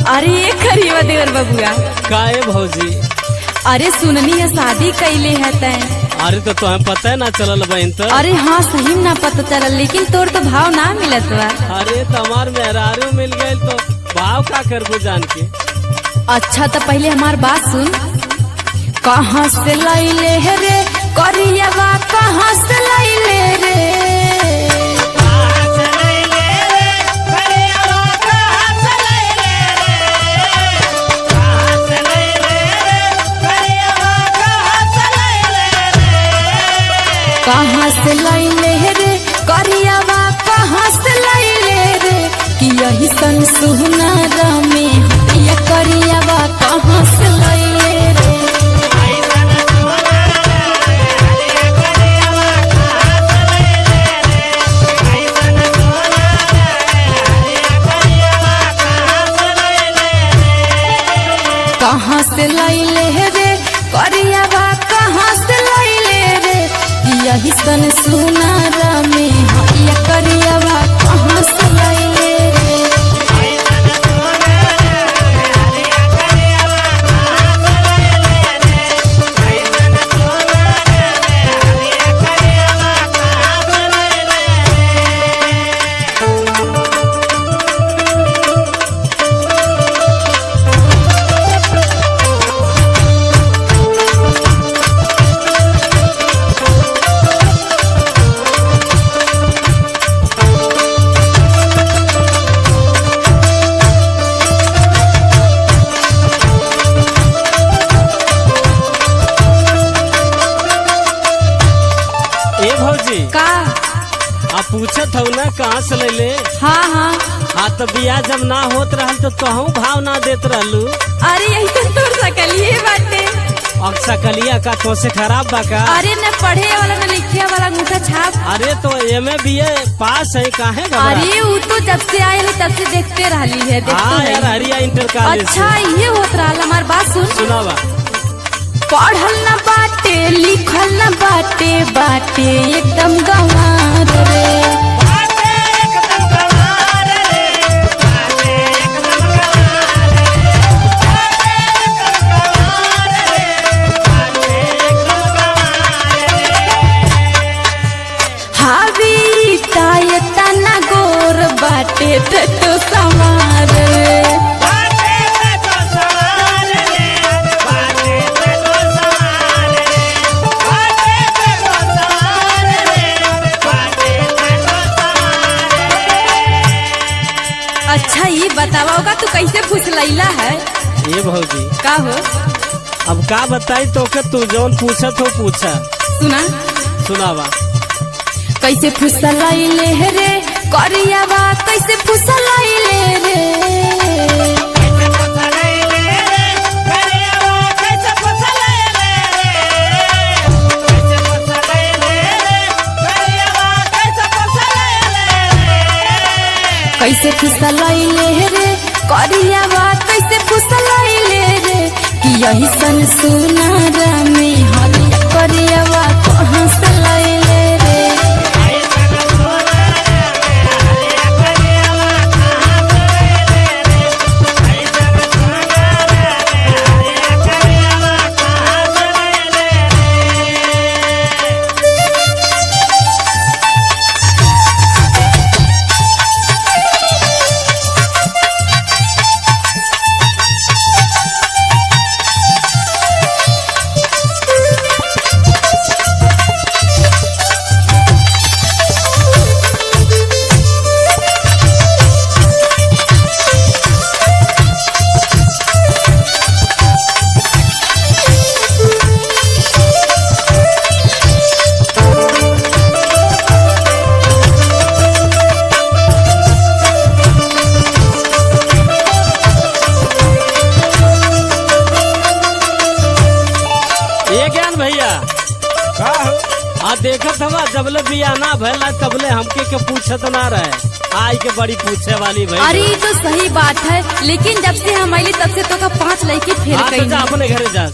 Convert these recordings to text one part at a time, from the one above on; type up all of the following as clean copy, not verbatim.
अरे ये खरीवा देवर बबुआ काहे भौजी? अरे सुननी है शादी कैले है तय। अरे तो तुम्हें पता है ना चलल बहन तो। अरे हाँ सही ना पता चलल, लेकिन तोर तो भाव ना मिलत बा। अरे तमार मेहरारू मिल गए तो भाव का करबू जान के। अच्छा तो पहले हमार बात सुन। कहाँ से लैले है रे करियावा, कहाँ से लैले रे? कहाँ से लैले रे करियावा, कहाँ से लैले रे? कि यही सन सुनार में ये करियावा कहाँ से लैले रे? कहाँ से लैले रे करियावा, कहाँ से लैले रे? यही सन सुनार में ये करियावा कहाँ से लैले रे? का आप पूछत हो ना कहाँ से ले? हाँ हाँ। हाँ तो बिया जब ना होत रहल तो तहु भाव ना देत रहलू। अरे यही तो तोर सकलिए बाटे। अब सकलिया का तो से खराब बा का? अरे न पढ़े वाला न लिखे वाला अंगूठा छाप। अरे तो एमे बीए पास है काहे घबरा? अरे वो तो जब से आये तब से देखते रहली है। हाँ यार हरिया इंटर कॉलेज। अच्छा ये होत रहा। हमार बात सुन। सुनावा। पढ़ल न बाटे लिखल न बाटे, बाटे एकदम गंवार रे। हावी ताये तना गोर बाटे तो सवार रे। अच्छा ये बतावा होगा तू कैसे फुसलैला है? ये भौजी का हो? अब का बताई तो के तू जौन पूछत हो पूछा। सुना सुनावा। कैसे फुसलैले रे करियावा, कैसे फुसलैले रे? कैसे फुसलैले रे करियावा, कैसे फुसलैले रे? कि यही सन सुनार में हरिया करियावा कहाँ से लैले रे? देखत हवा जबले बिया ना भैला तबले हमके के पूछत ना रहे, आई के बड़ी पूछे वाली भाई। अरे तो सही बात है, लेकिन जब से हम आइली तब से तो का 5 लड़की फेल गई। जा अपने घरे जा।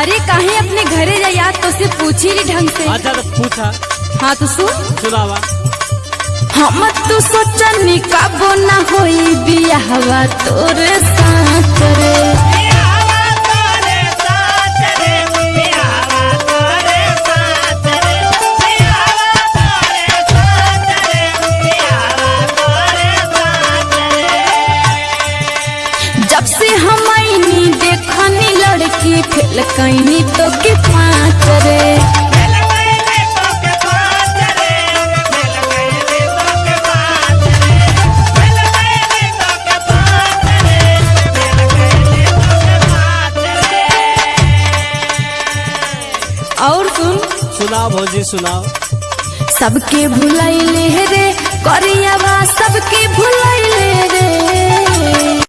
अरे काहे अपने घरे जा यार, तो से पूछी ली ढंग से। अच्छा तो पूछा। हाँ तो सुनावा। हम तो सोचनी कबो ना होई बियाहवा तोरे साथ। फेल कहीं तो के 5 रे। और सुन, सुनाओ भौजी सुनाओ। सबके भुलाइले रे करियावा सबके भुलाइले रे।